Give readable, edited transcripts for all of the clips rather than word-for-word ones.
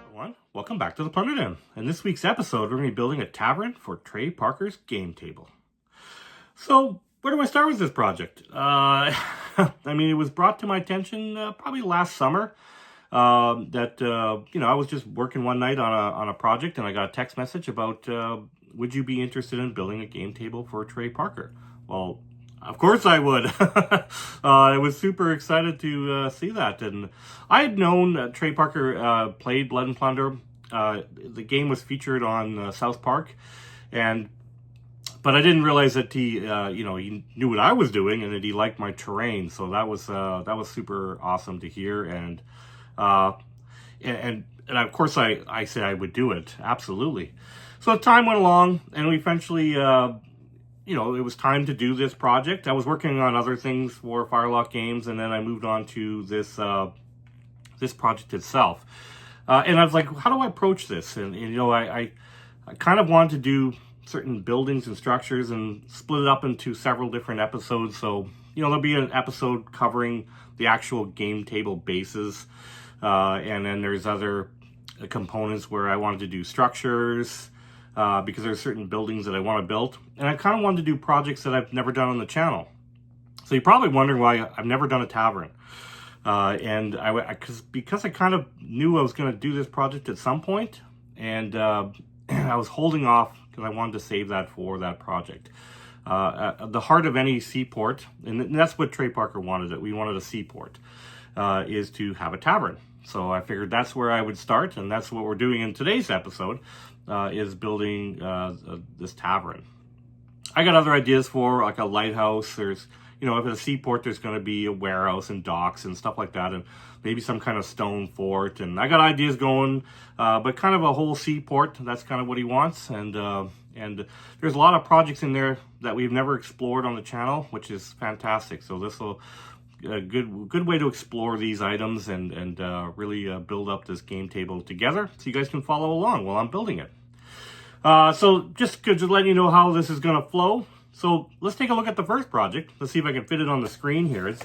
Everyone, welcome back to the Plunder Den. In this week's episode, we're going to be building a tavern for Trey Parker's game table. So, where do I start with this project? I mean, it was brought to my attention probably last summer that I was just working one night on a project, and I got a text message about would you be interested in building a game table for Trey Parker? Well, of course I would. I was super excited to see that. And I had known Trey Parker played Blood and Plunder. The game was featured on South Park. But I didn't realize that he knew what I was doing and that he liked my terrain. So that was super awesome to hear. And of course I said I would do it. Absolutely. So time went along, and we eventually, it was time to do this project. I was working on other things for Firelock Games, and then I moved on to this this project itself. And I was like, how do I approach this? And I kind of wanted to do certain buildings and structures and split it up into several different episodes. So, there'll be an episode covering the actual game table bases. And then there's other components where I wanted to do structures, because there's certain buildings that I want to build. And I kind of wanted to do projects that I've never done on the channel. So you're probably wondering why I've never done a tavern. Because I kind of knew I was going to do this project at some point, and I was holding off because I wanted to save that for that project. The heart of any seaport, and that's what Trey Parker wanted. We wanted a seaport, is to have a tavern. So I figured that's where I would start, and that's what we're doing in today's episode, is building this tavern. I got other ideas for like a lighthouse. There's, if it's a seaport, there's going to be a warehouse and docks and stuff like that, and maybe some kind of stone fort. And I got ideas going, but kind of a whole seaport. That's kind of what he wants. And there's a lot of projects in there that we've never explored on the channel, which is fantastic. So this will a good way to explore these items and really build up this game table together, so you guys can follow along while I'm building it. So just to let you know how this is going to flow. So let's take a look at the first project. Let's see if I can fit it on the screen here. It's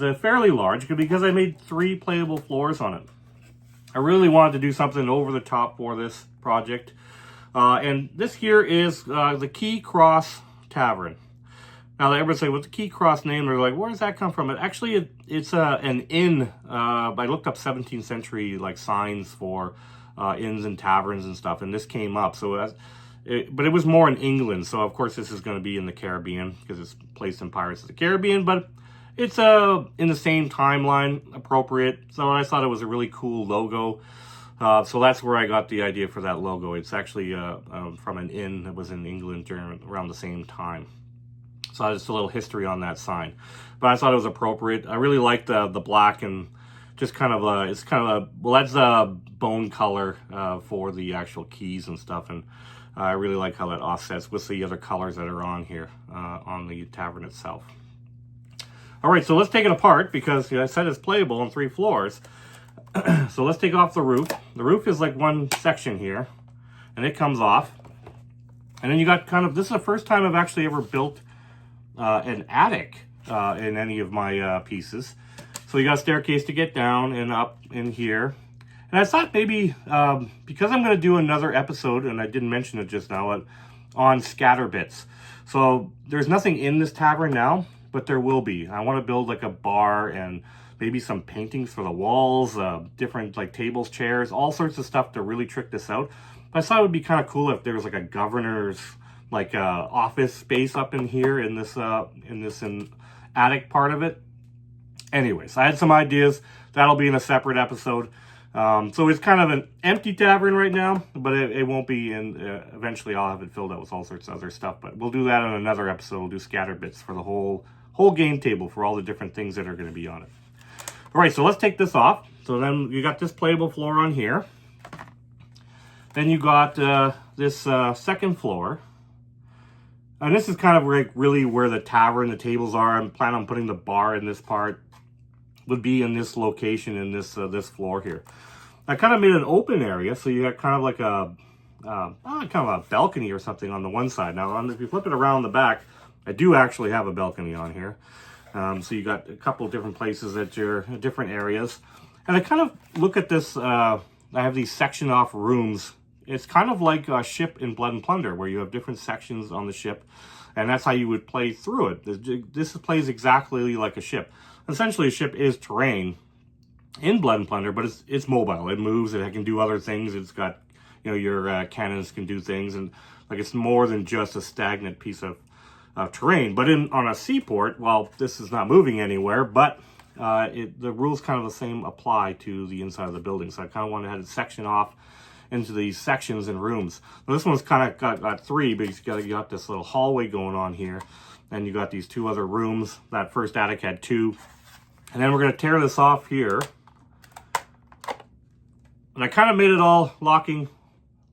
a fairly large because I made 3 playable floors on it. I really wanted to do something over the top for this project. And this here is the Key Cross Tavern. Now, everybody say, what's the Key Cross name? They're like, where does that come from? It's an inn. I looked up 17th century signs for inns and taverns and stuff, and this came up. But it was more in England, so of course this is going to be in the Caribbean because it's placed in Pirates of the Caribbean. But it's in the same timeline, appropriate. So I thought it was a really cool logo. So that's where I got the idea for that logo. It's actually from an inn that was in England around the same time. So just a little history on that sign. But I thought it was appropriate. I really liked the black and just kind of it's kind of that's a bone color for the actual keys and stuff. And I really like how that offsets with the other colors that are on here on the tavern itself. All right, so let's take it apart because I said it's playable on 3 floors. So let's take off the roof. The roof is like one section here, and it comes off. And then you got this is the first time I've actually ever built an attic in any of my pieces. So you got a staircase to get down and up in here. And I thought maybe, because I'm going to do another episode, and I didn't mention it just now, on scatter bits. So there's nothing in this tavern now, but there will be. I want to build like a bar and maybe some paintings for the walls, different tables, chairs, all sorts of stuff to really trick this out. But I thought it would be kind of cool if there was like a governor's office space up in here in this attic part of it. Anyways, I had some ideas. That'll be in a separate episode. So it's kind of an empty tavern right now, but it won't be. And eventually I'll have it filled out with all sorts of other stuff. But we'll do that in another episode. We'll do scatter bits for the whole game table for all the different things that are going to be on it. All right, so let's take this off. So then you got this playable floor on here. Then you got this second floor. And this is kind of really where the tavern, the tables are. I'm planning on putting the bar in this part. Would be in this location in this this floor here. I kind of made an open area, so you got kind of like a balcony or something on the one side. Now, if you flip it around the back, I do actually have a balcony on here. So you got a couple of different places at your different areas. And I kind of look at this, I have these section off rooms. It's kind of like a ship in Blood and Plunder, where you have different sections on the ship, and that's how you would play through it. This plays exactly like a ship. Essentially, a ship is terrain in Blood and Plunder, but it's mobile. It moves, it can do other things. It's got, your cannons can do things, and like it's more than just a stagnant piece of terrain. But on a seaport, well, this is not moving anywhere, but the rules kind of the same apply to the inside of the building. So I kind of wanted to have it section off into these sections and rooms. Now, this one's kind of got three, because you got this little hallway going on here, and you got these two other rooms. That first attic had two, and then we're going to tear this off here. And I kind of made it all locking.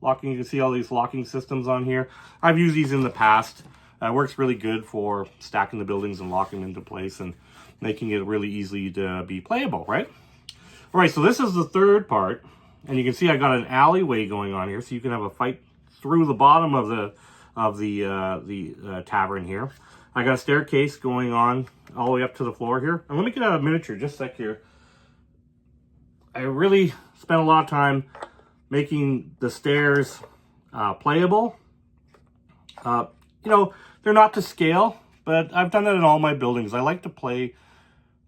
You can see all these locking systems on here. I've used these in the past. It works really good for stacking the buildings and locking them into place and making it really easy to be playable, right? All right, so this is the third part. And you can see I got an alleyway going on here, so you can have a fight through the bottom of the tavern here. I got a staircase going on all the way up to the floor here. And let me get out a miniature just a sec here. I really spent a lot of time making the stairs playable. They're not to scale, but I've done that in all my buildings. I like to play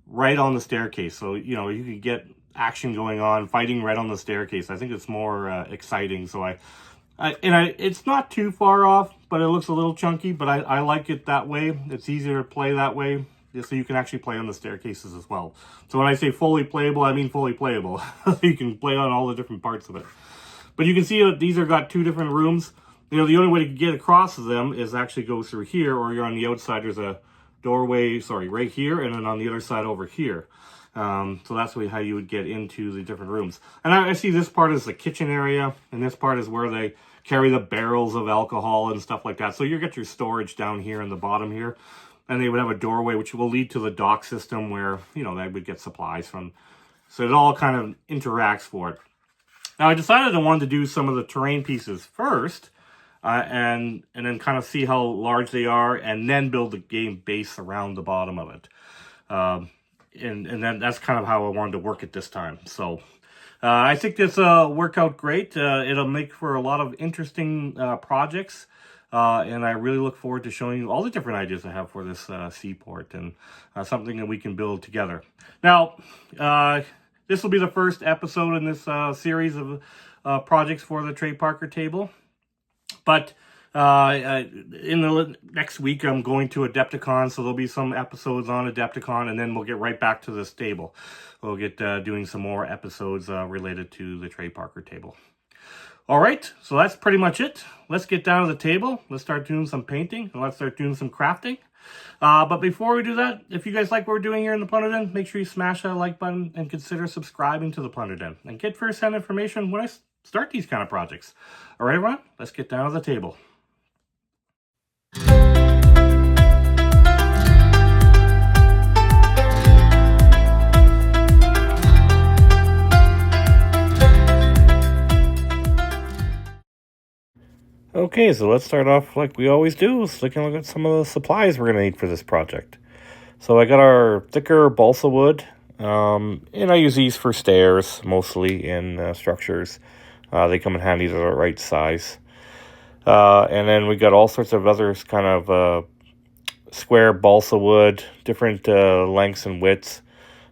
right on the staircase, so you can get action going on, fighting right on the staircase. I think it's more exciting. So it's not too far off, but it looks a little chunky, but I like it that way. It's easier to play that way, so you can actually play on the staircases as well. So when I say fully playable, I mean fully playable. You can play on all the different parts of it. But you can see that these are got two different rooms. The only way to get across them is actually go through here, or you're on the outside. There's a doorway, right here, and then on the other side over here. So that's how you would get into the different rooms. And I see this part is the kitchen area, and this part is where they carry the barrels of alcohol and stuff like that. So you get your storage down here in the bottom here, and they would have a doorway which will lead to the dock system where, they would get supplies from. So it all kind of interacts for it. Now I decided I wanted to do some of the terrain pieces first, and then kind of see how large they are, and then build the game base around the bottom of it. And then that's kind of how I wanted to work it this time. So I think this worked out great. It'll make for a lot of interesting projects. And I really look forward to showing you all the different ideas I have for this seaport, and something that we can build together. Now, this will be the first episode in this series of projects for the Trey Parker table. But in the next week, I'm going to Adepticon, so there'll be some episodes on Adepticon, and then we'll get right back to this table. We'll get doing some more episodes related to the Trey Parker table. All right, so that's pretty much it. Let's get down to the table. Let's start doing some painting, and let's start doing some crafting. But before we do that, if you guys like what we're doing here in the Plunder Den, make sure you smash that like button and consider subscribing to the Plunder Den, and get first-hand information when I start these kind of projects. All right, everyone, let's get down to the table. Okay, so let's start off like we always do, looking at some of the supplies we're going to need for this project. So I got our thicker balsa wood, and I use these for stairs, mostly in structures. They come in handy, they're the right size. And then we got all sorts of other kind of square balsa wood, different lengths and widths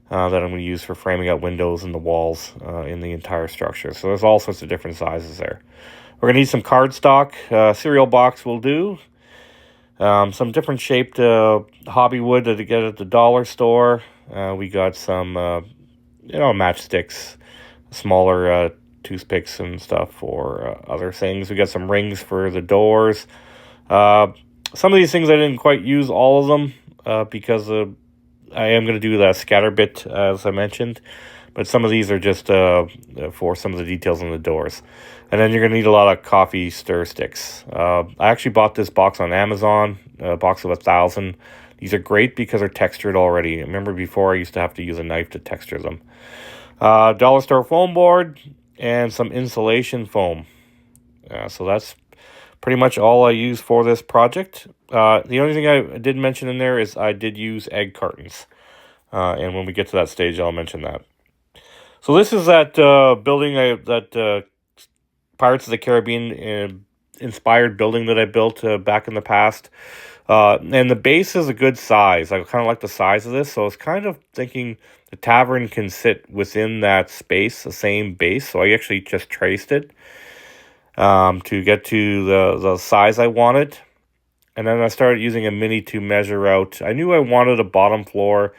that I'm going to use for framing out windows and the walls in the entire structure. So there's all sorts of different sizes there. We're going to need some cardstock. Cereal box will do. Some different shaped hobby wood that you get at the dollar store. We got some, matchsticks, smaller toothpicks and stuff for other things. We got some rings for the doors. Some of these things I didn't quite use all of them because I am going to do the scatter bit, as I mentioned. But some of these are just for some of the details on the doors. And then you're going to need a lot of coffee stir sticks. I actually bought this box on Amazon, a box of 1,000. These are great because they're textured already. I remember before I used to have to use a knife to texture them. Dollar store foam board and some insulation foam. So that's pretty much all I use for this project. The only thing I did mention in there is I did use egg cartons. And when we get to that stage, I'll mention that. So this is that building, that Pirates of the Caribbean inspired building that I built back in the past. And the base is a good size. I kind of like the size of this. So I was kind of thinking the tavern can sit within that space, the same base. So I actually just traced it to get to the size I wanted. And then I started using a mini to measure out. I knew I wanted a bottom floor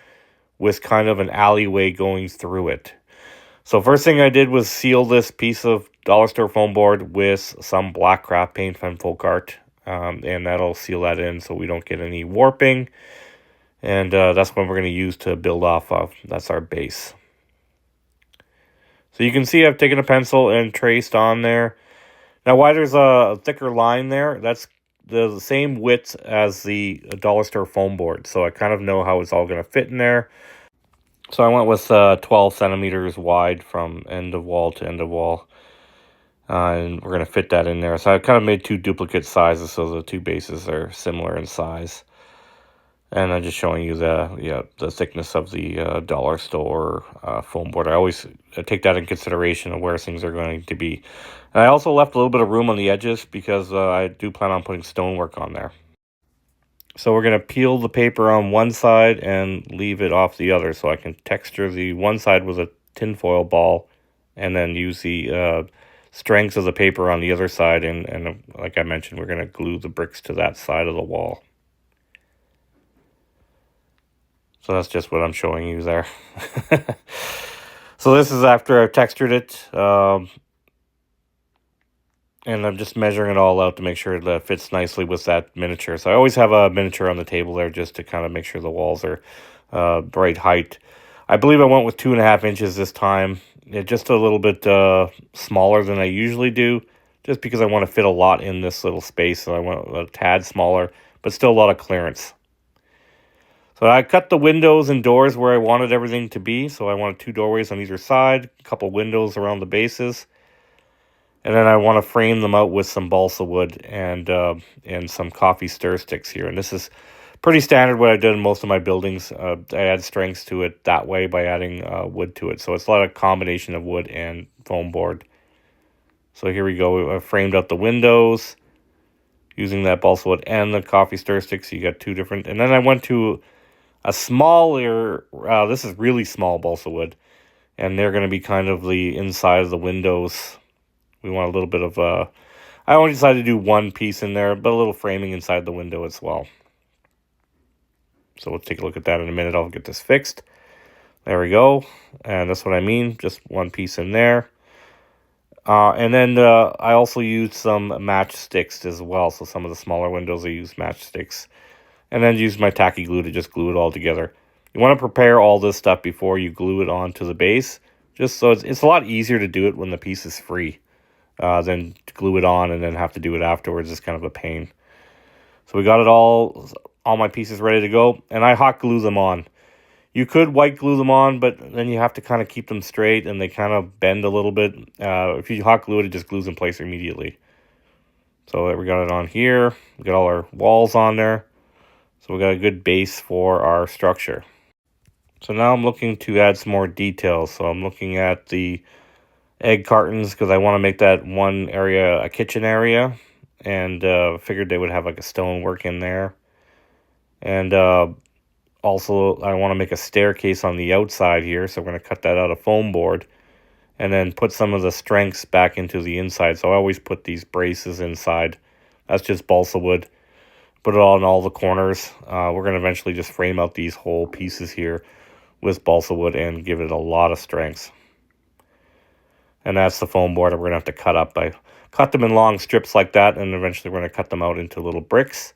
with kind of an alleyway going through it. So first thing I did was seal this piece of dollar store foam board with some black craft paint from folk art. And that'll seal that in so we don't get any warping. And that's what we're going to use to build off of. That's our base. So you can see I've taken a pencil and traced on there. Now why there's a thicker line there, that's the same width as the dollar store foam board. So I kind of know how it's all going to fit in there. So I went with 12 centimeters wide from end of wall to end of wall. And we're going to fit that in there. So I kind of made two duplicate sizes so the two bases are similar in size. And I'm just showing you the thickness of the dollar store foam board. I always take that in consideration of where things are going to be. And I also left a little bit of room on the edges because I do plan on putting stonework on there. So we're going to peel the paper on one side and leave it off the other so I can texture the one side with a tinfoil ball and then use the strength of the paper on the other side. And like I mentioned, we're going to glue the bricks to that side of the wall. So that's just what I'm showing you there. So this is after I've textured it. And I'm just measuring it all out to make sure that it fits nicely with that miniature. So I always have a miniature on the table there just to kind of make sure the walls are right height. I believe I went with 2.5 inches this time. Just a little bit smaller than I usually do. Just because I want to fit a lot in this little space. So I went a tad smaller, but still a lot of clearance. So I cut the windows and doors where I wanted everything to be. So I wanted 2 doorways on either side, a couple windows around the bases. And then I want to frame them out with some balsa wood and some coffee stir sticks here. And this is pretty standard what I did in most of my buildings. I add strengths to it that way by adding wood to it. So it's a lot of combination of wood and foam board. So here we go. I framed out the windows using that balsa wood and the coffee stir sticks. So you got 2 different. And then I went to a smaller, this is really small balsa wood. And they're going to be kind of the inside of the windows. We want a little bit of, I only decided to do one piece in there, but a little framing inside the window as well. So we'll take a look at that in a minute. I'll get this fixed. There we go. And that's what I mean. Just one piece in there. And then I also used some matchsticks as well. So some of the smaller windows I used matchsticks. And then use my tacky glue to just glue it all together. You want to prepare all this stuff before you glue it onto the base. Just so it's a lot easier to do it when the piece is free. Than to glue it on and then have to do it afterwards is kind of a pain. So we got it all my pieces ready to go, and I hot glue them on. You could white glue them on, but then you have to kind of keep them straight, and they kind of bend a little bit. If you hot glue it, it just glues in place immediately. So we got it on here. We got all our walls on there. So we got a good base for our structure. So now I'm looking to add some more details. So I'm looking at the egg cartons because I want to make that one area a kitchen area, and figured they would have like a stonework in there. And also I want to make a staircase on the outside here, so we're going to cut that out of foam board and then put some of the strengths back into the inside. So I always put these braces inside. That's just balsa wood. Put it all in all the corners. We're going to eventually just frame out these whole pieces here with balsa wood and give it a lot of strengths. And that's the foam board that we're going to have to cut up. I cut them in long strips like that, and eventually we're going to cut them out into little bricks.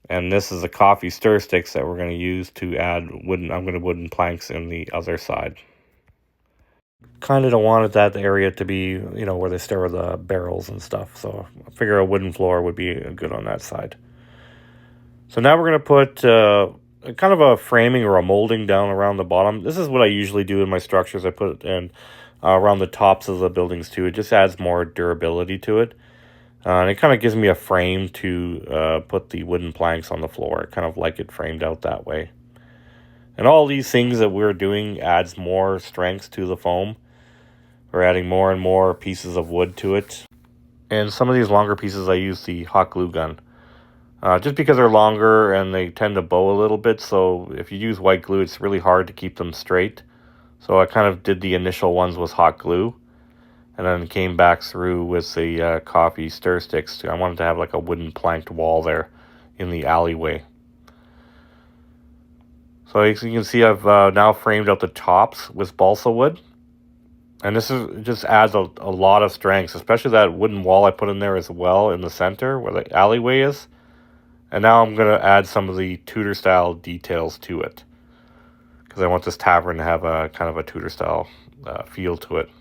And this is the coffee stir sticks that we're going to use to add wooden. I'm going to wooden planks in the other side. Kind of don't want that area to be, where they stir the barrels and stuff. So I figure a wooden floor would be good on that side. So now we're going to put kind of a framing or a molding down around the bottom. This is what I usually do in my structures. I put it in around the tops of the buildings too. It just adds more durability to it. And it kind of gives me a frame to put the wooden planks on the floor. I kind of like it framed out that way. And all these things that we're doing adds more strength to the foam. We're adding more and more pieces of wood to it. And some of these longer pieces I use the hot glue gun. Just because they're longer and they tend to bow a little bit, so if you use white glue, it's really hard to keep them straight. So I kind of did the initial ones with hot glue, and then came back through with the coffee stir sticks. I wanted to have like a wooden planked wall there in the alleyway. So as you can see, I've now framed out the tops with balsa wood. And this just adds a lot of strength, especially that wooden wall I put in there as well in the center where the alleyway is. And now I'm going to add some of the Tudor style details to it, because I want this tavern to have a kind of a Tudor style feel to it.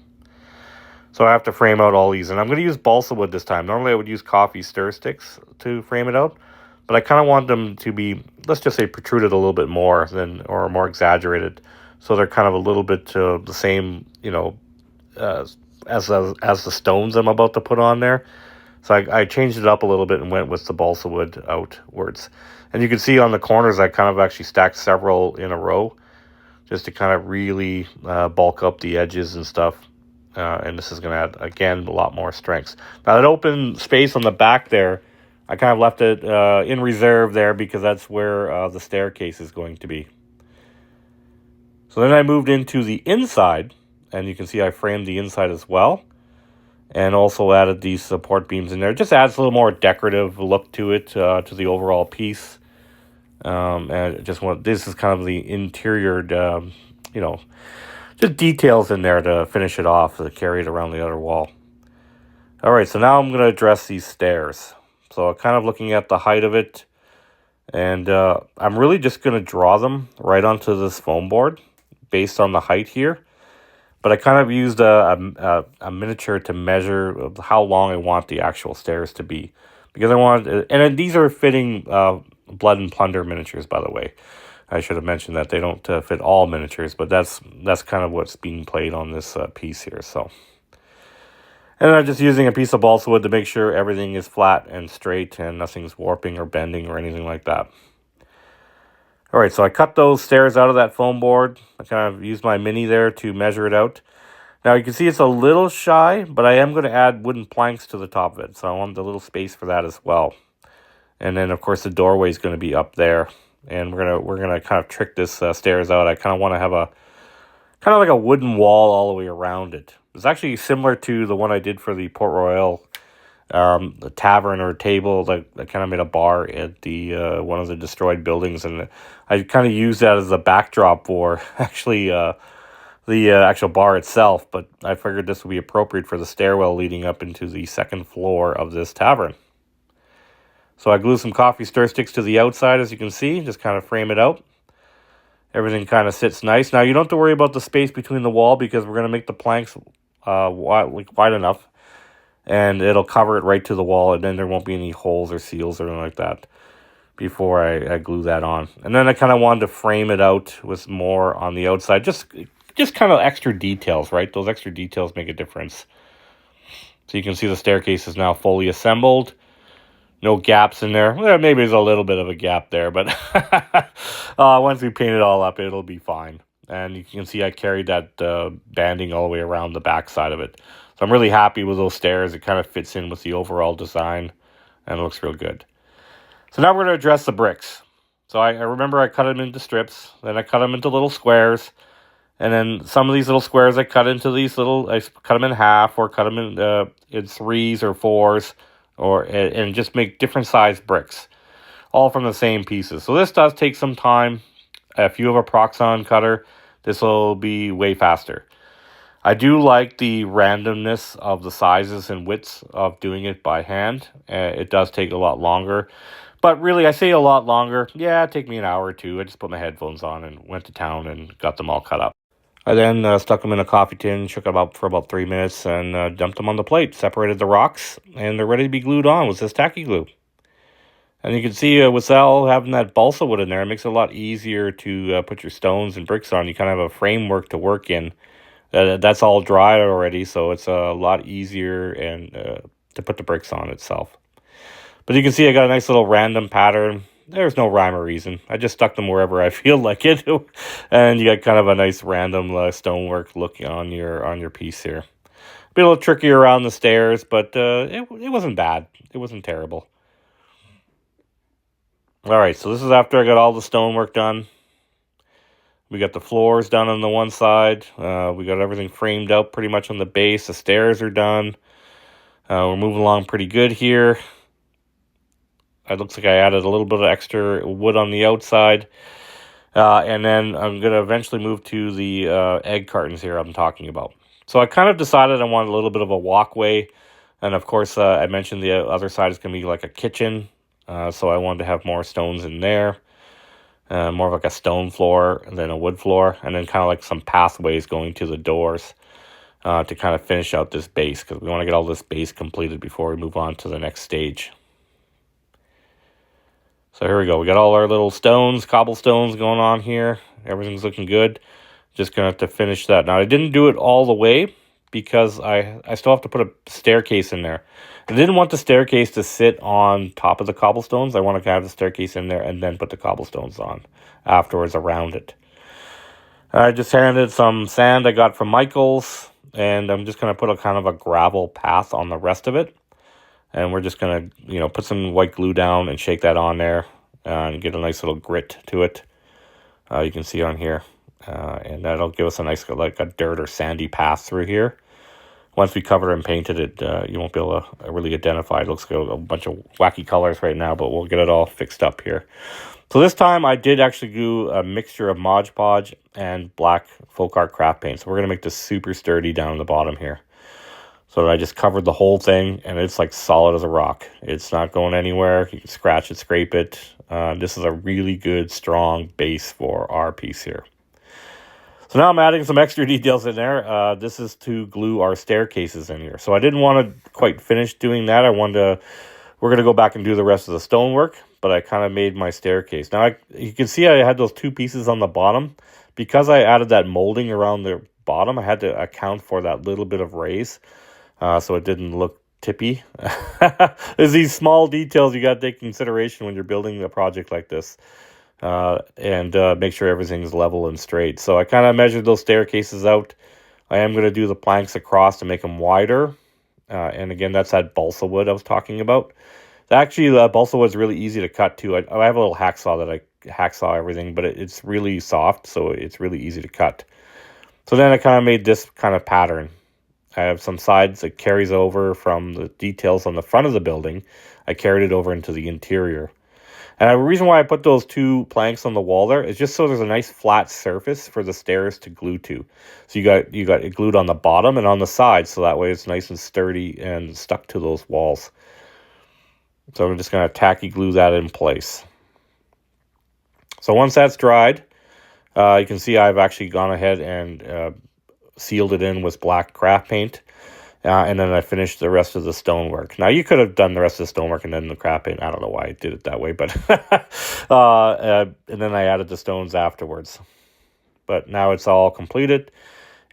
So I have to frame out all these, and I'm going to use balsa wood this time. Normally I would use coffee stir sticks to frame it out, but I kind of want them to be, let's just say, protruded a little bit more than, or more exaggerated, so they're kind of a little bit the same, as the stones I'm about to put on there. So I changed it up a little bit and went with the balsa wood outwards. And you can see on the corners I kind of actually stacked several in a row just to kind of really bulk up the edges and stuff. And this is going to add, again, a lot more strength. Now that open space on the back there, I kind of left it in reserve there because that's where the staircase is going to be. So then I moved into the inside, and you can see I framed the inside as well. And also added these support beams in there. It just adds a little more decorative look to it, to the overall piece. And this is kind of the interior, just details in there to finish it off, to carry it around the other wall. All right, so now I'm going to address these stairs. So kind of looking at the height of it, and I'm really just going to draw them right onto this foam board based on the height here. But I kind of used a miniature to measure how long I want the actual stairs to be. Because I wanted, and these are fitting Blood and Plunder miniatures, by the way. I should have mentioned that they don't fit all miniatures, but that's kind of what's being played on this piece here. So, and I'm just using a piece of balsa wood to make sure everything is flat and straight and nothing's warping or bending or anything like that. All right, so I cut those stairs out of that foam board. I kind of used my mini there to measure it out. Now you can see it's a little shy, but I am going to add wooden planks to the top of it. So I want a little space for that as well. And then of course the doorway is going to be up there. And we're gonna kind of trick this stairs out. I kind of want to have kind of like a wooden wall all the way around it. It's actually similar to the one I did for the Port Royal the tavern or table that kind of made a bar at the one of the destroyed buildings, and I kind of used that as a backdrop for actually the actual bar itself, but I figured this would be appropriate for the stairwell leading up into the second floor of this tavern. So I glued some coffee stir sticks to the outside, as you can see, just kind of frame it out. Everything kind of sits nice. Now you don't have to worry about the space between the wall because we're going to make the planks wide enough, and it'll cover it right to the wall, and then there won't be any holes or seals or anything like that before I glue that on. And then I kind of wanted to frame it out with more on the outside, just kind of extra details, right? Those extra details make a difference. So you can see the staircase is now fully assembled. No gaps in there. Well, maybe there's a little bit of a gap there, but once we paint it all up, it'll be fine. And you can see I carried that banding all the way around the back side of it. So I'm really happy with those stairs. It kind of fits in with the overall design, and it looks real good. So now we're going to address the bricks. So I remember I cut them into strips, then I cut them into little squares, and then some of these little squares I cut into these little, I cut them in half or cut them in threes or fours, and just make different sized bricks, all from the same pieces. So this does take some time. If you have a Proxxon cutter, this will be way faster. I do like the randomness of the sizes and widths of doing it by hand. It does take a lot longer. But really, I say a lot longer. Yeah, it took me an hour or two. I just put my headphones on and went to town and got them all cut up. I then stuck them in a coffee tin, shook them up for about 3 minutes, and dumped them on the plate, separated the rocks, and they're ready to be glued on with this tacky glue. And you can see with all having that balsa wood in there, it makes it a lot easier to put your stones and bricks on. You kind of have a framework to work in. That's all dry already, so it's a lot easier and to put the bricks on itself. But you can see I got a nice little random pattern. There's no rhyme or reason. I just stuck them wherever I feel like it. And you got kind of a nice random stonework look on your piece here. Be a little tricky around the stairs, but it wasn't bad. It wasn't terrible. All right, so this is after I got all the stonework done. We got the floors done on the one side. We got everything framed out pretty much on the base. The stairs are done. We're moving along pretty good here. It looks like I added a little bit of extra wood on the outside. And then I'm going to eventually move to the egg cartons here I'm talking about. So I kind of decided I wanted a little bit of a walkway. And of course, I mentioned the other side is going to be like a kitchen. So I wanted to have more stones in there. More of like a stone floor than a wood floor. And then kind of like some pathways going to the doors to kind of finish out this base. Because we want to get all this base completed before we move on to the next stage. So here we go. We got all our little stones, cobblestones going on here. Everything's looking good. Just going to have to finish that. Now, I didn't do it all the way because I still have to put a staircase in there. I didn't want the staircase to sit on top of the cobblestones. I wanted to have the staircase in there and then put the cobblestones on afterwards around it. I just handed some sand I got from Michael's, and I'm just going to put a kind of a gravel path on the rest of it. And we're just going to, put some white glue down and shake that on there and get a nice little grit to it. You can see on here. And that'll give us a nice, like a dirt or sandy path through here. Once we cover and painted it, you won't be able to really identify. It looks like a bunch of wacky colors right now, but we'll get it all fixed up here. So this time I did actually do a mixture of Mod Podge and black folk art craft paint. So we're going to make this super sturdy down the bottom here. So I just covered the whole thing, and it's like solid as a rock. It's not going anywhere. You can scratch it, scrape it. This is a really good, strong base for our piece here. So now I'm adding some extra details in there. This is to glue our staircases in here. So I didn't want to quite finish doing that. We're going to go back and do the rest of the stonework, but I kind of made my staircase. Now, you can see I had those two pieces on the bottom. Because I added that molding around the bottom, I had to account for that little bit of raise. So it didn't look tippy. There's these small details you got to take into consideration when you're building a project like this. And make sure everything's level and straight. So I kind of measured those staircases out. I am going to do the planks across to make them wider. And again, that's that balsa wood I was talking about. Actually, the balsa wood is really easy to cut too. I have a little hacksaw that I hacksaw everything, but it's really soft, so it's really easy to cut. So then I kind of made this kind of pattern. I have some sides that carries over from the details on the front of the building. I carried it over into the interior. And the reason why I put those two planks on the wall there is just so there's a nice flat surface for the stairs to glue to. So you got it glued on the bottom and on the sides, so that way it's nice and sturdy and stuck to those walls. So I'm just going to tacky glue that in place. So once that's dried, you can see I've actually gone ahead and sealed it in with black craft paint. And then I finished the rest of the stonework. Now, you could have done the rest of the stonework and then the craft paint. I don't know why I did it that way, but and then I added the stones afterwards. But now it's all completed.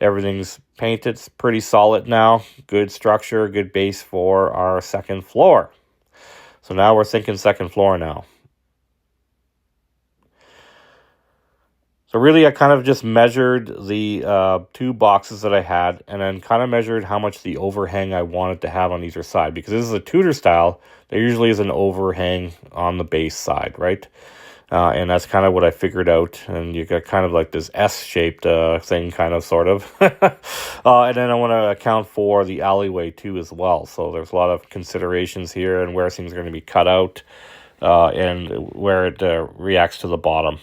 Everything's painted. It's pretty solid now. Good structure, good base for our second floor. So now we're thinking second floor now. So really, I kind of just measured the two boxes that I had and then kind of measured how much the overhang I wanted to have on either side. Because this is a Tudor style, there usually is an overhang on the base side, right? And that's kind of what I figured out. And you got kind of like this S-shaped thing, kind of, sort of. And then I want to account for the alleyway too as well. So there's a lot of considerations here and where things are going to be cut out and where it reacts to the bottom.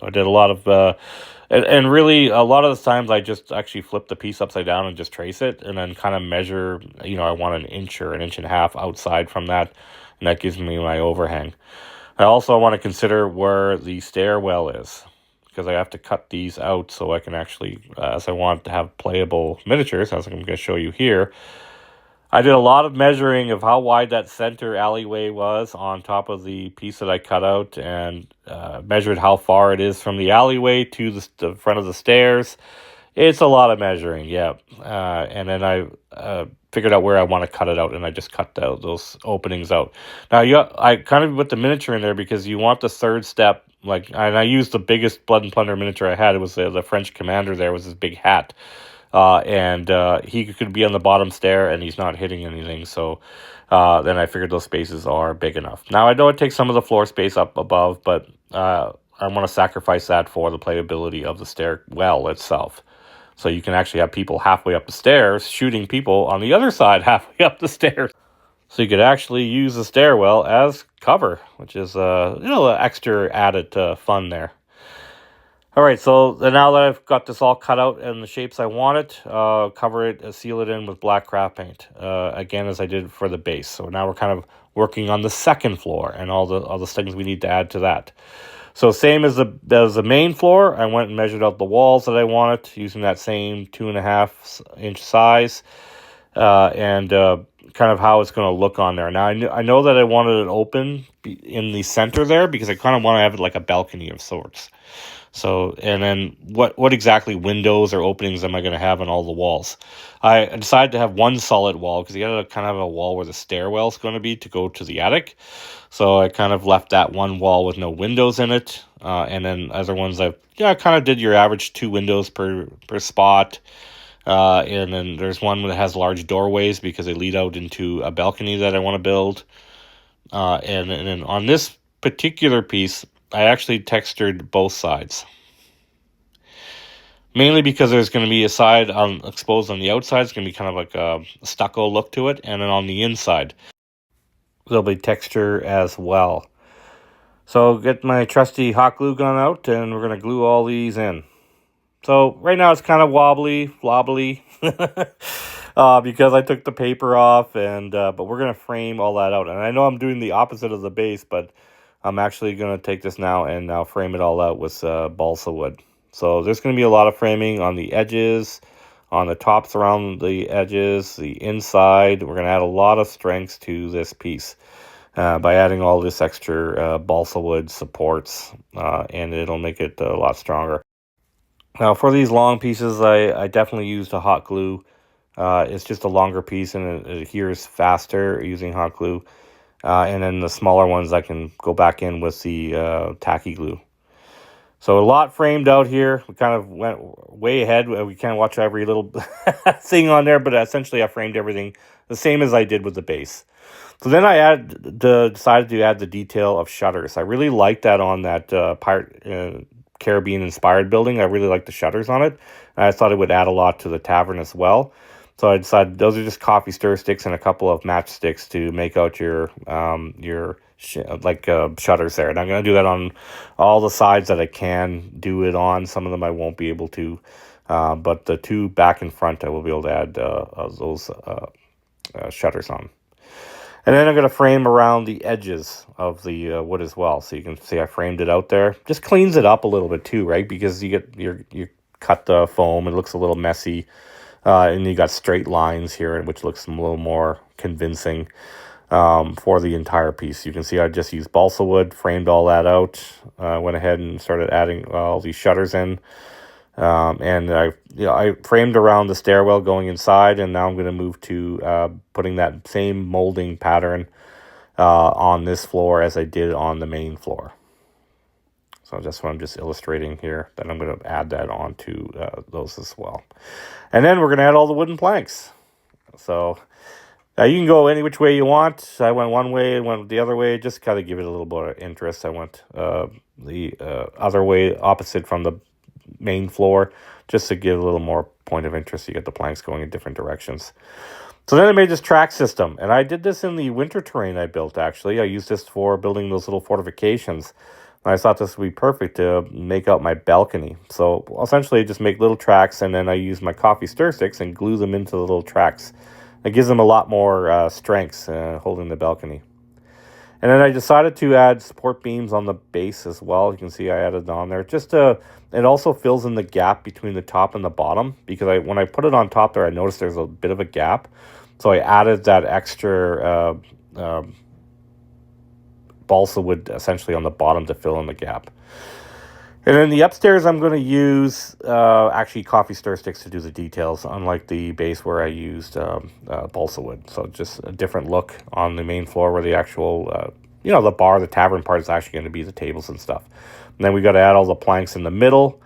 I did a lot of, and really a lot of the times I just actually flip the piece upside down and just trace it and then kind of measure, I want an inch or an inch and a half outside from that, and that gives me my overhang. I also want to consider where the stairwell is, because I have to cut these out so I can actually, as I want to have playable miniatures, as I'm going to show you here, I did a lot of measuring of how wide that center alleyway was on top of the piece that I cut out, and measured how far it is from the alleyway to the front of the stairs, It's a lot of measuring, yeah. And then I figured out where I want to cut it out, and I just cut those openings out. Now, I kind of put the miniature in there because you want the third step. Like, and I used the biggest Blood and Plunder miniature I had. It was the French commander. There was his big hat, and he could be on the bottom stair, and he's not hitting anything. So then I figured those spaces are big enough. Now I know it takes some of the floor space up above, but I want to sacrifice that for the playability of the stairwell itself. So you can actually have people halfway up the stairs shooting people on the other side halfway up the stairs. So you could actually use the stairwell as cover, which is extra added fun there. All right, so now that I've got this all cut out in the shapes I want it, cover it, seal it in with black craft paint, again as I did for the base. So now we're kind of working on the second floor and all the things we need to add to that. So same as the main floor, I went and measured out the walls that I wanted using that same 2.5-inch size, and kind of how it's going to look on there. Now I know that I wanted it open in the center there because I kind of want to have it like a balcony of sorts. So, and then what exactly windows or openings am I going to have on all the walls? I decided to have one solid wall because you got to kind of have a wall where the stairwell is going to be to go to the attic. So I kind of left that one wall with no windows in it. And then other ones I kind of did your average 2 windows per spot. And then there's one that has large doorways because they lead out into a balcony that I want to build. And then on this particular piece, I actually textured both sides. Mainly because there's going to be a side exposed on the outside. It's going to be kind of like a stucco look to it. And then on the inside, there'll be texture as well. So get my trusty hot glue gun out, and we're going to glue all these in. So right now it's kind of wobbly, because I took the paper off, and but we're going to frame all that out. And I know I'm doing the opposite of the base, but I'm actually going to take this now and now frame it all out with balsa wood. So there's going to be a lot of framing on the edges, on the tops around the edges, the inside. We're going to add a lot of strengths to this piece by adding all this extra balsa wood supports, and it'll make it a lot stronger. Now for these long pieces, I definitely used a hot glue. It's just a longer piece and it adheres faster using hot glue. And then the smaller ones I can go back in with the tacky glue. So a lot framed out here. We kind of went way ahead. We can't watch every little thing on there, but essentially I framed everything the same as I did with the base. So then I decided to add the detail of shutters. I really like that on that Caribbean-inspired building. I really like the shutters on it. And I thought it would add a lot to the tavern as well. So I decided those are just coffee stir sticks and a couple of matchsticks to make out your shutters there. And I'm going to do that on all the sides that I can do it on. Some of them I won't be able to. But the 2 back and front I will be able to add those shutters on. And then I'm going to frame around the edges of the wood as well. So you can see I framed it out there. Just cleans it up a little bit too, right? Because you cut the foam. It looks a little messy. And you got straight lines here, which looks a little more convincing for the entire piece. You can see I just used balsa wood, framed all that out. Went ahead and started adding all these shutters in. And I framed around the stairwell going inside, and now I'm going to move to putting that same molding pattern on this floor as I did on the main floor. So that's what I'm just illustrating here, that I'm going to add that onto those as well. And then we're going to add all the wooden planks. So now you can go any which way you want. I went one way and went the other way, just kind of give it a little bit of interest. I went the other way, opposite from the main floor, just to give a little more point of interest. You get the planks going in different directions. So then I made this track system, and I did this in the winter terrain I built, actually. I used this for building those little fortifications. And I thought this would be perfect to make out my balcony. So essentially just make little tracks, and then I use my coffee stir sticks and glue them into the little tracks. It gives them a lot more strength holding the balcony. And then I decided to add support beams on the base as well. You can see I added on there. It also fills in the gap between the top and the bottom, because when I put it on top there, I noticed there's a bit of a gap. So I added that extra balsa wood essentially on the bottom to fill in the gap. And then the upstairs, I'm going to use actually coffee stir sticks to do the details, unlike the base where I used balsa wood. So just a different look on the main floor where the actual, the bar, the tavern part is actually going to be the tables and stuff. And then we got to add all the planks in the middle.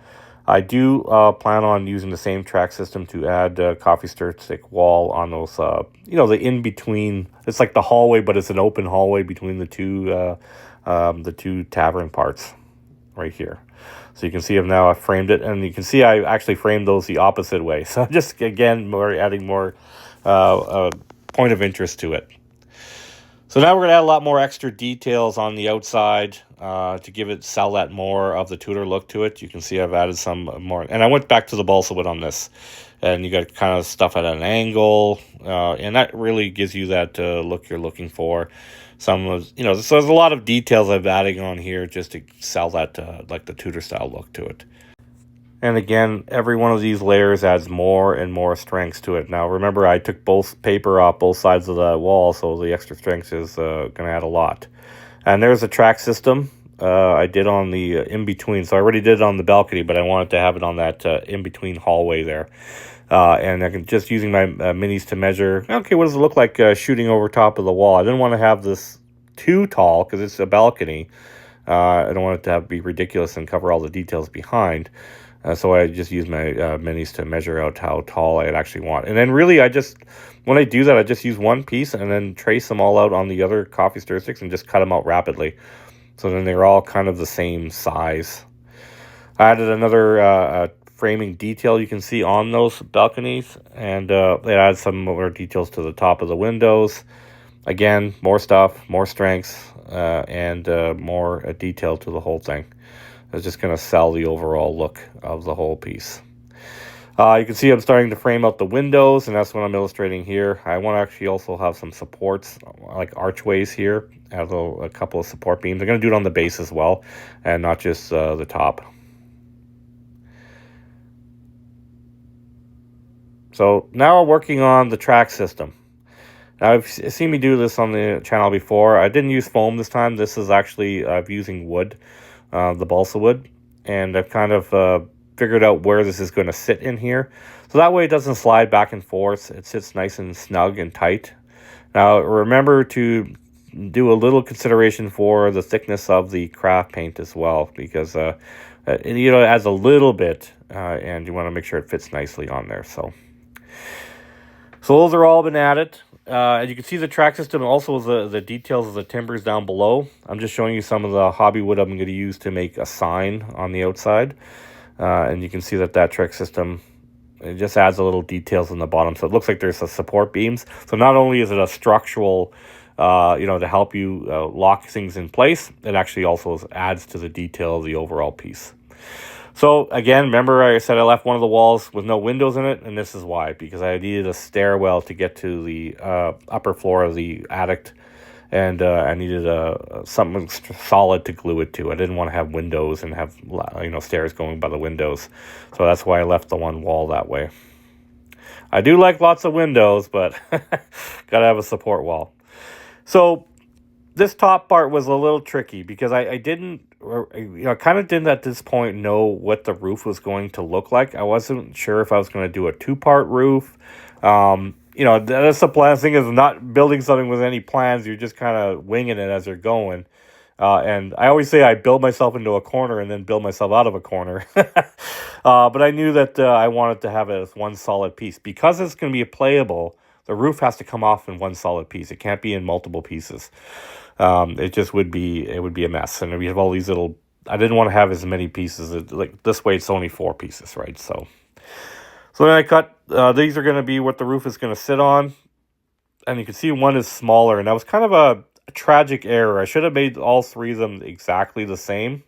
I do plan on using the same track system to add coffee stir stick wall on those, the in-between. It's like the hallway, but it's an open hallway between the two tavern parts right here. So you can see now I've framed it, and you can see I actually framed those the opposite way. So just, again, adding more point of interest to it. So now we're going to add a lot more extra details on the outside to sell that more of the Tudor look to it. You can see I've added some more. And I went back to the balsa wood on this. And you got kind of stuff at an angle. And that really gives you that look you're looking for. So there's a lot of details I'm adding on here just to sell that, like the Tudor style look to it. And again, every one of these layers adds more and more strengths to it. Now, remember, I took both paper off both sides of the wall, so the extra strength is going to add a lot. And there's a track system I did on the in-between. So I already did it on the balcony, but I wanted to have it on that in-between hallway there. And I can just using my minis to measure, okay, what does it look like shooting over top of the wall? I didn't want to have this too tall because it's a balcony. I don't want it to be ridiculous and cover all the details behind. So I just use my minis to measure out how tall I actually want. And then really when I do that, I just use one piece and then trace them all out on the other coffee stir sticks and just cut them out rapidly. So then they're all kind of the same size. I added another framing detail you can see on those balconies. And it adds some more details to the top of the windows. Again, more stuff, more strengths, and more detail to the whole thing. It's just going to sell the overall look of the whole piece. You can see I'm starting to frame out the windows, and that's what I'm illustrating here. I want to actually also have some supports, like archways here. Add a couple of support beams. I'm going to do it on the base as well, and not just the top. So now we're working on the track system. Now, I've seen me do this on the channel before. I didn't use foam this time. This is actually I'm using wood. The balsa wood, and I've kind of figured out where this is going to sit in here. So that way it doesn't slide back and forth. It sits nice and snug and tight. Now remember to do a little consideration for the thickness of the craft paint as well, because it adds a little bit, and you want to make sure it fits nicely on there. So those are all been added. As you can see, the track system also the details of the timbers down below. I'm just showing you some of the hobby wood I'm going to use to make a sign on the outside. And you can see that track system, it just adds a little details in the bottom. So it looks like there's a support beams. So not only is it a structural, to help you lock things in place, it actually also adds to the detail of the overall piece. So again, remember I said I left one of the walls with no windows in it, and this is why, because I needed a stairwell to get to the upper floor of the attic, and I needed something solid to glue it to. I didn't want to have windows and have stairs going by the windows, so that's why I left the one wall that way. I do like lots of windows, but gotta have a support wall. So this top part was a little tricky because I kind of didn't at this point know what the roof was going to look like. I wasn't sure if I was going to do a two-part roof. That's the plan. Thing is not building something with any plans. You're just kind of winging it as you're going. And I always say I build myself into a corner and then build myself out of a corner. But I knew that I wanted to have it as one solid piece. Because it's going to be playable, the roof has to come off in one solid piece. It can't be in multiple pieces. It would be a mess. And we have all these little, I didn't want to have as many pieces. Like this way, it's only 4 pieces, right? So then I cut, these are going to be what the roof is going to sit on. And you can see one is smaller, and that was kind of a tragic error. I should have made all 3 of them exactly the same.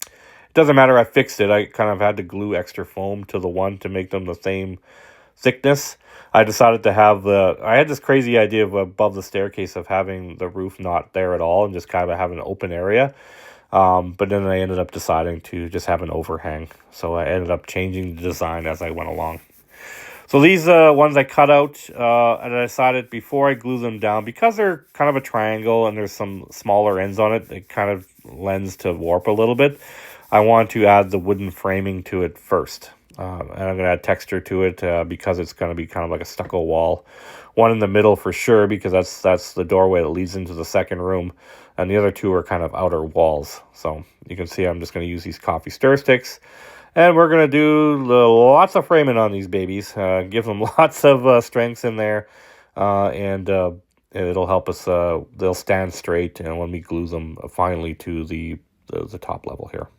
It doesn't matter, I fixed it. I kind of had to glue extra foam to the one to make them the same thickness. I decided to have I had this crazy idea of above the staircase of having the roof not there at all and just kind of have an open area. But then I ended up deciding to just have an overhang. So I ended up changing the design as I went along. So these ones I cut out, and I decided before I glue them down, because they're kind of a triangle and there's some smaller ends on it, it kind of lends to warp a little bit. I want to add the wooden framing to it first. And I'm going to add texture to it because it's going to be kind of like a stucco wall. One in the middle for sure, because that's the doorway that leads into the second room. And the other two are kind of outer walls. So you can see I'm just going to use these coffee stir sticks. And we're going to do lots of framing on these babies. Give them lots of strengths in there. And it'll help us. They'll stand straight. And when we glue them finally to the top level here.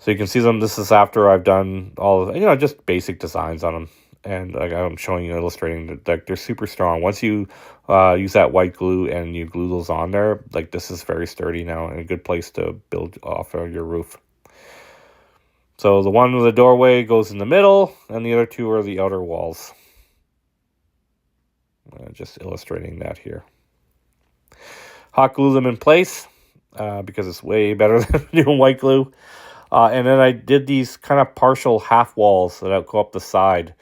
So you can see them. This is after I've done all of, just basic designs on them. And like I'm showing you, illustrating that they're super strong. Once you use that white glue and you glue those on there, like this is very sturdy now and a good place to build off of your roof. So the one with the doorway goes in the middle, and the other two are the outer walls. Just illustrating that here. Hot glue them in place because it's way better than doing white glue. And then I did these kind of partial half walls that go up the side.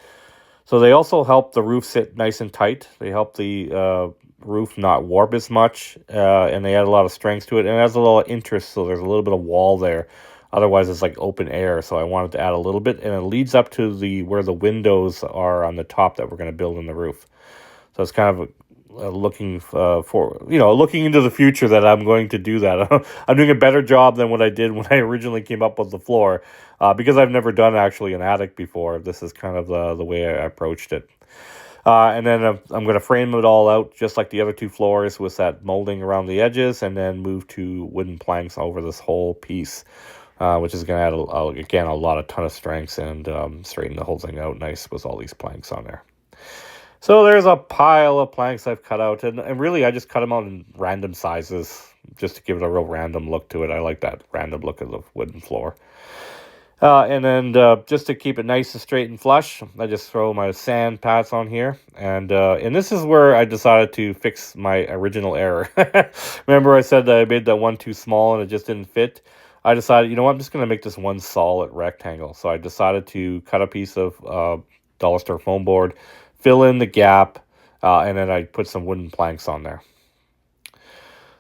So they also help the roof sit nice and tight. They help the roof not warp as much, and they add a lot of strength to it. And it has a little interest, so there's a little bit of wall there. Otherwise, it's like open air, so I wanted to add a little bit. And it leads up to where the windows are on the top that we're going to build in the roof. So it's kind of looking looking into the future that I'm going to do that. I'm doing a better job than what I did when I originally came up with the floor, because I've never done actually an attic before. This is kind of the way I approached it. And then I'm going to frame it all out just like the other two floors with that molding around the edges, and then move to wooden planks over this whole piece, which is going to add, again, a ton of strengths and straighten the whole thing out nice with all these planks on there. So there's a pile of planks I've cut out, and really I just cut them out in random sizes just to give it a real random look to it. I like that random look of the wooden floor. And then just to keep it nice and straight and flush, I just throw my sand pads on here. And this is where I decided to fix my original error. Remember I said that I made that one too small and it just didn't fit? I decided, you know what, I'm just going to make this one solid rectangle. So I decided to cut a piece of dollar store foam board, fill in the gap, and then I put some wooden planks on there.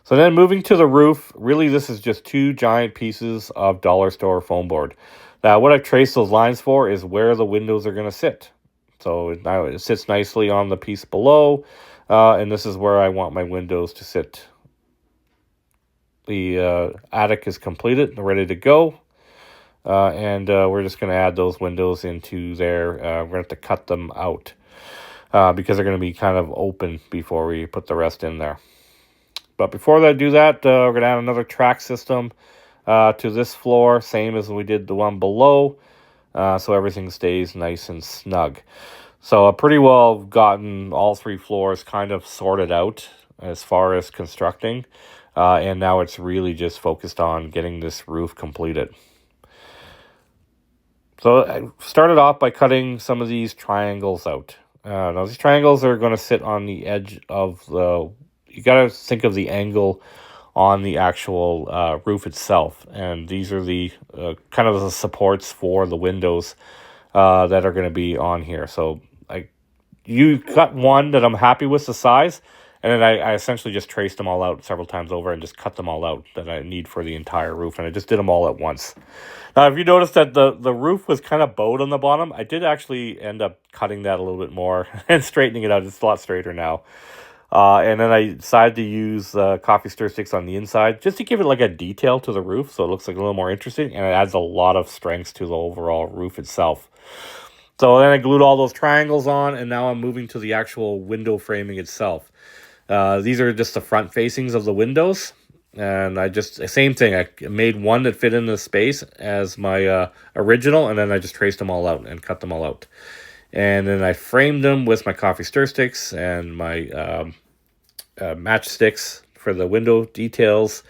So then moving to the roof, really this is just two giant pieces of dollar store foam board. Now what I've traced those lines for is where the windows are going to sit. So now it sits nicely on the piece below, and this is where I want my windows to sit. The attic is completed and ready to go. And we're just going to add those windows into there. We're going to have to cut them out because they're going to be kind of open before we put the rest in there. But before I do that, we're going to add another track system to this floor, same as we did the one below, so everything stays nice and snug. So I've pretty well gotten all three floors kind of sorted out as far as constructing, and now it's really just focused on getting this roof completed. So I started off by cutting some of these triangles out. Now these triangles are going to sit on the edge of you got to think of the angle on the actual roof itself. And these are the kind of the supports for the windows that are going to be on here. So you cut one that I'm happy with the size, and then I essentially just traced them all out several times over and just cut them all out that I need for the entire roof. And I just did them all at once. Now, if you notice that the roof was kind of bowed on the bottom, I did actually end up cutting that a little bit more and straightening it out. It's a lot straighter now. And then I decided to use coffee stir sticks on the inside just to give it like a detail to the roof so it looks like a little more interesting, and it adds a lot of strength to the overall roof itself. So then I glued all those triangles on, and now I'm moving to the actual window framing itself. These are just the front facings of the windows. And same thing, I made one that fit in the space as my original, and then I just traced them all out and cut them all out. And then I framed them with my coffee stir sticks and my matchsticks for the window details.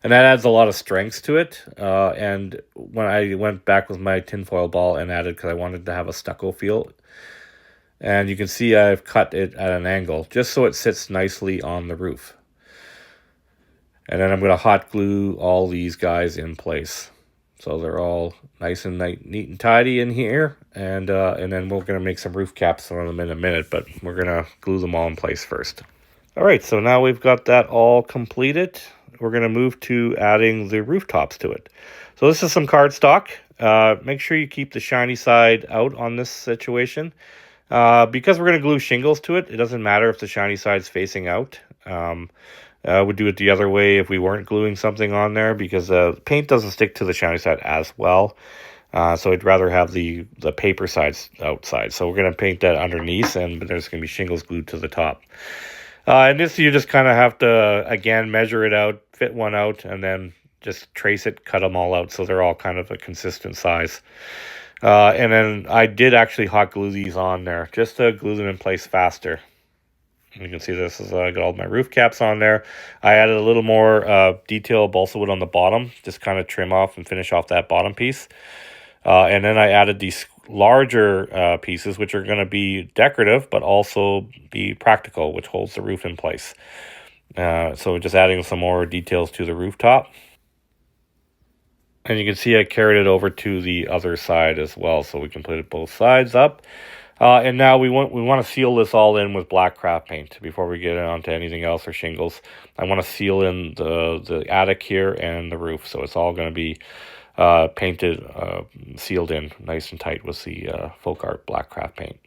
And that adds a lot of strength to it. And when I went back with my tinfoil ball and added, because I wanted to have a stucco feel. And you can see I've cut it at an angle, just so it sits nicely on the roof. And then I'm going to hot glue all these guys in place. So they're all nice and neat and tidy in here. And then we're going to make some roof caps on them in a minute, but we're going to glue them all in place first. All right, so now we've got that all completed. we're going to move to adding the rooftops to it. So this is some cardstock. Make sure you keep the shiny side out on this situation. Because we're going to glue shingles to it, it doesn't matter if the shiny side's facing out. Would do it the other way if we weren't gluing something on there, because paint doesn't stick to the shiny side as well. So I'd rather have the paper sides outside. So we're going to paint that underneath, and there's going to be shingles glued to the top. And this, you just kind of have to, again, measure it out, fit one out, and then just trace it, cut them all out so they're all kind of a consistent size. And then I did actually hot glue these on there just to glue them in place faster. You can see this is I got all my roof caps on there. I added a little more detail balsa wood on the bottom, just kind of trim off and finish off that bottom piece. And then I added these larger pieces, which are going to be decorative, but also be practical, which holds the roof in place. So just adding some more details to the rooftop. And you can see I carried it over to the other side as well, so we can put it both sides up. And now we want to seal this all in with black craft paint before we get on to anything else or shingles. I want to seal in the attic here and the roof, so it's all going to be painted, sealed in nice and tight with the folk art black craft paint.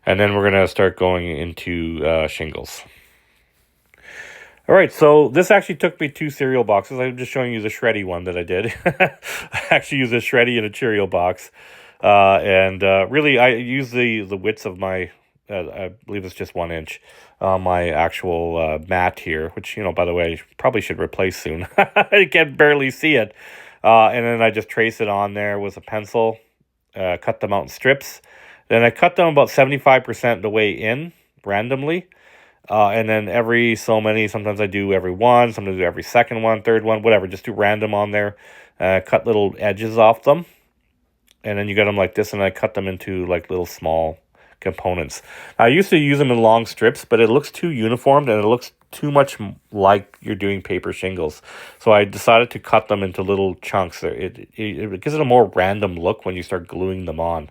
And then we're going to start going into shingles. All right, so this actually took me 2 cereal boxes. I'm just showing you the shreddy one that I did. I actually used a shreddy in a Cheerio box. And really, I use the widths of my, I believe it's just 1 inch, my actual mat here, which, by the way, I probably should replace soon. I can barely see it. And then I just trace it on there with a pencil, cut them out in strips. Then I cut them about 75% the way in, randomly. And then every so many, sometimes I do every one, sometimes I do every second one, third one, whatever. Just do random on there, cut little edges off them. And then you get them like this, and I cut them into like little small components. I used to use them in long strips, but it looks too uniformed and it looks too much like you're doing paper shingles. So I decided to cut them into little chunks. It gives it a more random look when you start gluing them on.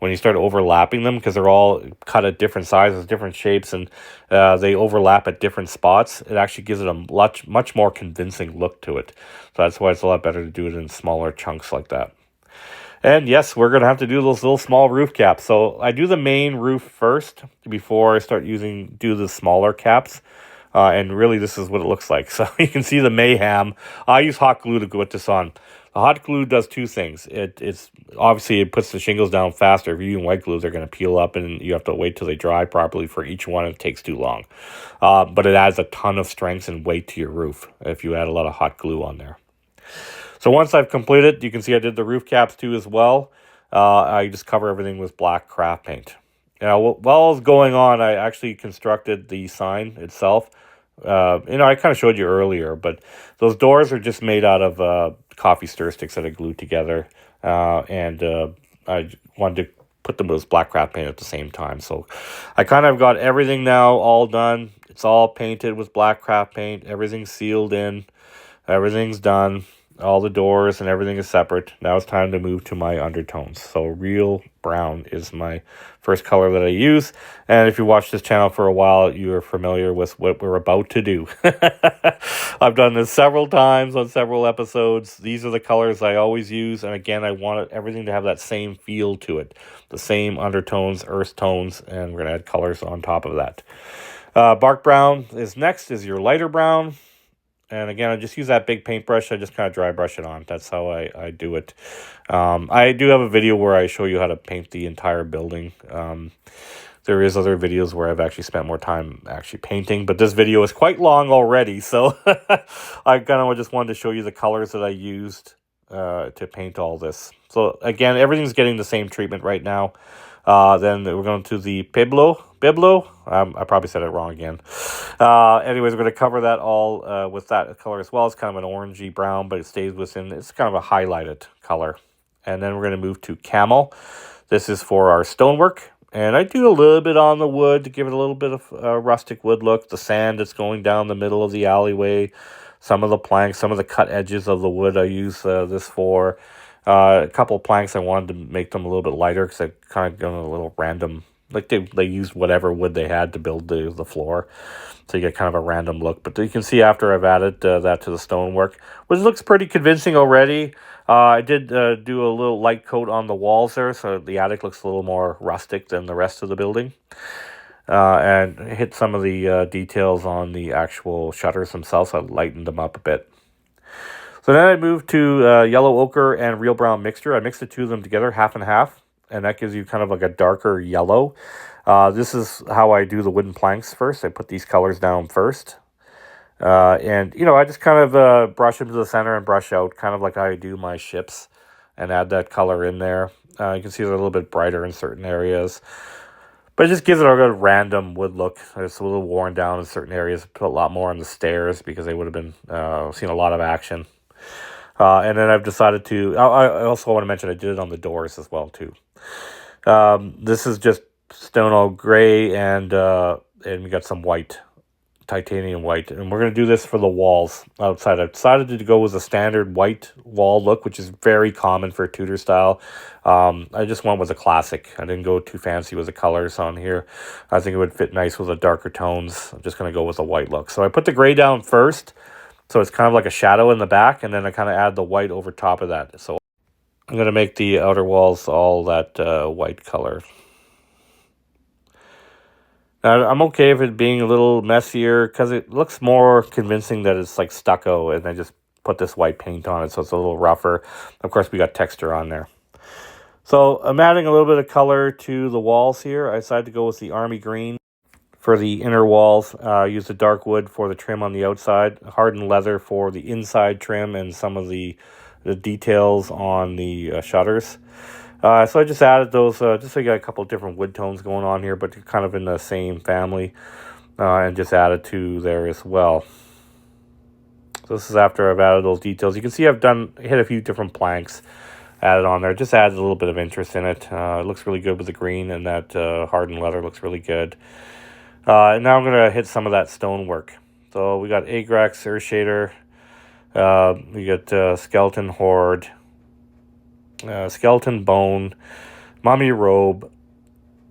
When you start overlapping them, because they're all cut at different sizes, different shapes, and they overlap at different spots, it actually gives it a much more convincing look to it. So that's why it's a lot better to do it in smaller chunks like that. And yes, we're going to have to do those little small roof caps. So I do the main roof first before I start do the smaller caps. And really, this is what it looks like. So you can see the mayhem. I use hot glue to put this on. The hot glue does 2 things. It's obviously, it puts the shingles down faster. If you're using white glue, they're going to peel up, and you have to wait till they dry properly for each one. It takes too long. But it adds a ton of strength and weight to your roof if you add a lot of hot glue on there. So once I've completed, you can see I did the roof caps too as well. I just cover everything with black craft paint. Now, while I was going on, I actually constructed the sign itself. I kind of showed you earlier, but those doors are just made out of coffee stir sticks that I glued together. And I wanted to put them with black craft paint at the same time. So I kind of got everything now all done. It's all painted with black craft paint. Everything's sealed in. Everything's done. All the doors and everything is separate. Now it's time to move to my undertones. So real brown is my first color that I use. And if you watch this channel for a while, you are familiar with what we're about to do. I've done this several times on several episodes. These are the colors I always use. And again, I want everything to have that same feel to it. The same undertones, earth tones, and we're going to add colors on top of that. Bark brown is next, is your lighter brown. And again, I just use that big paintbrush. I just kind of dry brush it on. That's how I do it. I do have a video where I show you how to paint the entire building. There is other videos where I've actually spent more time actually painting. But this video is quite long already. So I kind of just wanted to show you the colors that I used to paint all this. So again, everything's getting the same treatment right now. Then we're going to the Biblo. I probably said it wrong again. Anyways, we're going to cover that all with that color as well. It's kind of an orangey brown, but it stays within, it's kind of a highlighted color. And then we're going to move to Camel. This is for our stonework. And I do a little bit on the wood to give it a little bit of a rustic wood look. The sand that's going down the middle of the alleyway. Some of the planks, some of the cut edges of the wood I use this for. A couple of planks I wanted to make them a little bit lighter because I kind of done a little random Like they used whatever wood they had to build the floor. So you get kind of a random look. But you can see after I've added that to the stonework, which looks pretty convincing already. I did do a little light coat on the walls there, so the attic looks a little more rustic than the rest of the building. And hit some of the details on the actual shutters themselves. I lightened them up a bit. So then I moved to yellow ochre and real brown mixture. I mixed the two of them together, half and half, and that gives you kind of like a darker yellow. This is how I do the wooden planks first. I put these colors down first. And, I just kind of brush them to the center and brush out, kind of like how I do my ships, and add that color in there. You can see they're a little bit brighter in certain areas. But it just gives it a good random wood look. It's a little worn down in certain areas. Put a lot more on the stairs because they would have been seen a lot of action. And then I've decided to... I also want to mention I did it on the doors as well, too. This is just stone all gray, and we got some white, titanium white. And we're going to do this for the walls outside. I've decided to go with a standard white wall look, which is very common for Tudor style. I just went with a classic. I didn't go too fancy with the colors on here. I think it would fit nice with the darker tones. I'm just going to go with a white look. So I put the gray down first, so it's kind of like a shadow in the back, and then I kind of add the white over top of that. So I'm going to make the outer walls all that white color. Now, I'm okay with it being a little messier because it looks more convincing that it's like stucco, and I just put this white paint on it, so it's a little rougher. Of course, we got texture on there. So I'm adding a little bit of color to the walls here. I decided to go with the army green for the inner walls. Use the dark wood for the trim on the outside, hardened leather for the inside trim, and some of the details on the shutters. So I just added those, just so you got a couple of different wood tones going on here, but kind of in the same family, and just added to there as well. So this is after I've added those details. You can see I've hit a few different planks added on there. Just adds a little bit of interest in it. It looks really good with the green, and that hardened leather looks really good. And now I'm going to hit some of that stonework. So we got Agrax, Earth Shader, we got Skeleton Horde, Skeleton Bone, Mummy Robe.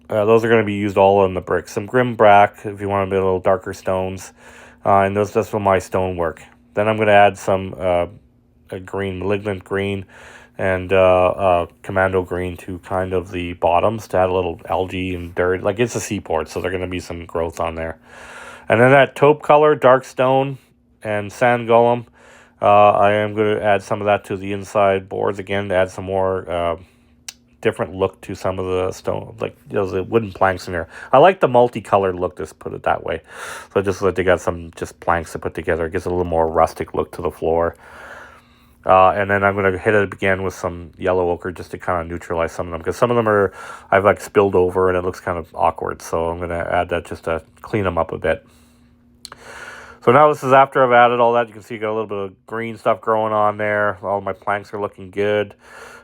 Those are going to be used all in the bricks. Some Grim Brack, if you want a little darker stones. And that's for my stonework. Then I'm going to add some a green, Malignant Green, and Commando Green to kind of the bottoms to add a little algae and dirt. Like, it's a seaport, so there's going to be some growth on there. And then that taupe color, Dark Stone, and Sand Golem. I am going to add some of that to the inside boards again to add some more different look to some of the stone, like the wooden planks in there. I like the multicolored look, just put it that way. So just like they got some just planks to put together. It gives a little more rustic look to the floor. And then I'm going to hit it again with some yellow ochre just to kind of neutralize some of them, because some of them I've like spilled over and it looks kind of awkward. So I'm going to add that just to clean them up a bit. So now this is after I've added all that. You can see you got a little bit of green stuff growing on there. All my planks are looking good.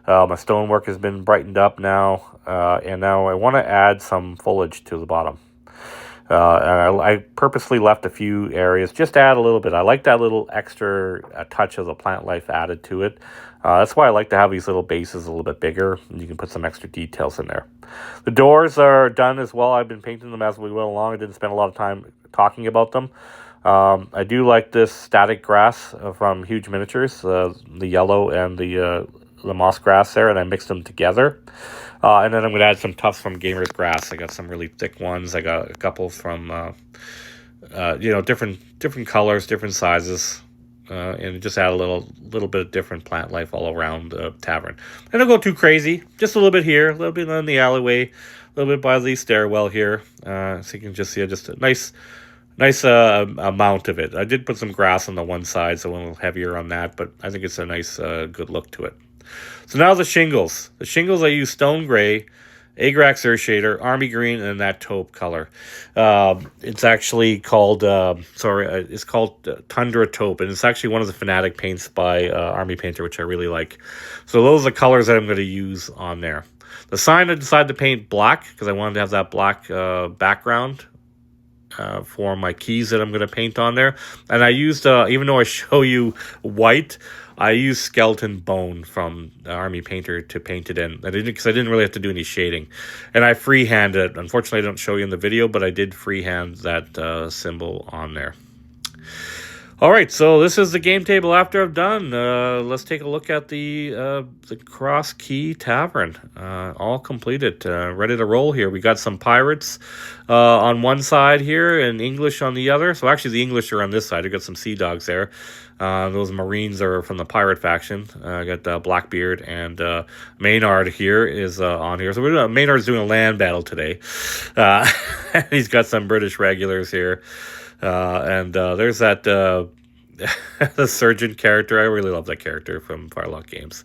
My stonework has been brightened up now. And now I want to add some foliage to the bottom. And I purposely left a few areas just to add a little bit. I like that little extra touch of the plant life added to it. That's why I like to have these little bases a little bit bigger, and you can put some extra details in there. The doors are done as well. I've been painting them as we went along. I didn't spend a lot of time talking about them. I do like this static grass from Huge Miniatures, the yellow and the moss grass there, and I mixed them together. And then I'm going to add some tufts from Gamer's Grass. I got some really thick ones. I got a couple from, different colors, different sizes, and just add a little bit of different plant life all around the tavern. I don't go too crazy. Just a little bit here, a little bit in the alleyway, a little bit by the stairwell here. So you can just see just a nice amount of it. I did put some grass on the one side, so a little heavier on that, but I think it's a nice, good look to it. So now the shingles. The shingles I use stone gray, Agrax Earth Shader, Army Green, and that taupe color. It's actually called, it's called Tundra Taupe, and it's actually one of the Fanatic paints by Army Painter, which I really like. So those are the colors that I'm going to use on there. The sign I decided to paint black because I wanted to have that black background. for my keys that I'm going to paint on there. And I used, even though I show you white, I used skeleton bone from the Army Painter to paint it in. Because I didn't really have to do any shading. And I freehand it. Unfortunately, I don't show you in the video, but I did freehand that symbol on there. All right, so this is the game table after I've done. Let's take a look at the Cross Key Tavern. All completed, ready to roll here. We got some pirates on one side here and English on the other. So actually the English are on this side. We got some sea dogs there. Those Marines are from the pirate faction. I got Blackbeard and Maynard here is on here. So Maynard's doing a land battle today. He's got some British regulars here. And there's that the surgeon character. I really love that character from Firelock Games.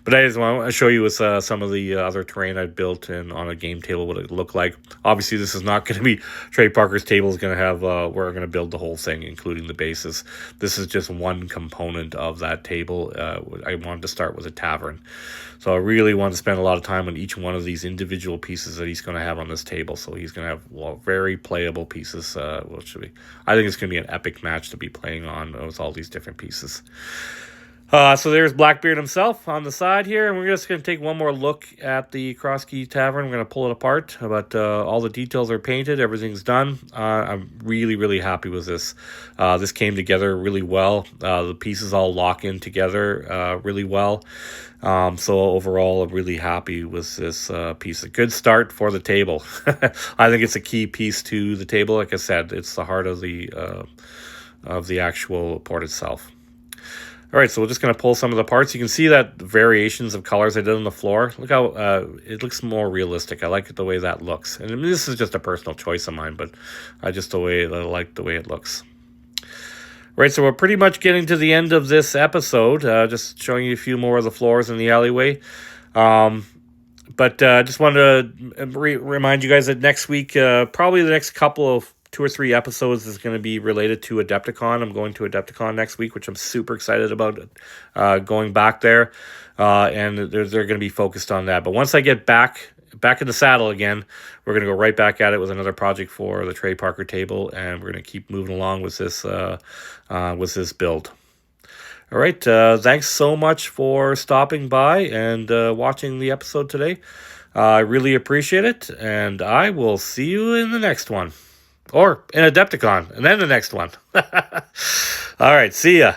But I just want to show you some of the other terrain I built and on a game table what it looked like. Obviously, this is not going to be Trey Parker's table. Is going to have we're going to build the whole thing, including the bases. This is just one component of that table. I wanted to start with a tavern. So I really want to spend a lot of time on each one of these individual pieces that he's going to have on this table. So he's going to have very playable pieces. I think it's going to be an epic match to be playing on with all these different pieces. So there's Blackbeard himself on the side here, and we're just going to take one more look at the Cross Key Tavern. We're going to pull it apart, but all the details are painted. Everything's done. I'm really, really happy with this. This came together really well. The pieces all lock in together really well. So overall, I'm really happy with this piece. A good start for the table. I think it's a key piece to the table. Like I said, it's the heart of the actual port itself. All right, so we're just going to pull some of the parts. You can see that variations of colors I did on the floor. Look how it looks more realistic. I like the way that looks. And I mean, this is just a personal choice of mine, but I like the way it looks. Right, so we're pretty much getting to the end of this episode. Just showing you a few more of the floors in the alleyway. But just wanted to remind you guys that next week, probably the next couple of 2 or 3 episodes is going to be related to Adepticon. I'm going to Adepticon next week, which I'm super excited about going back there. And they're going to be focused on that. But once I get back in the saddle again, we're going to go right back at it with another project for the Trey Parker table. And we're going to keep moving along with this build. All right. Thanks so much for stopping by and watching the episode today. I really appreciate it. And I will see you in the next one. Or in Adepticon, and then the next one. All right, see ya.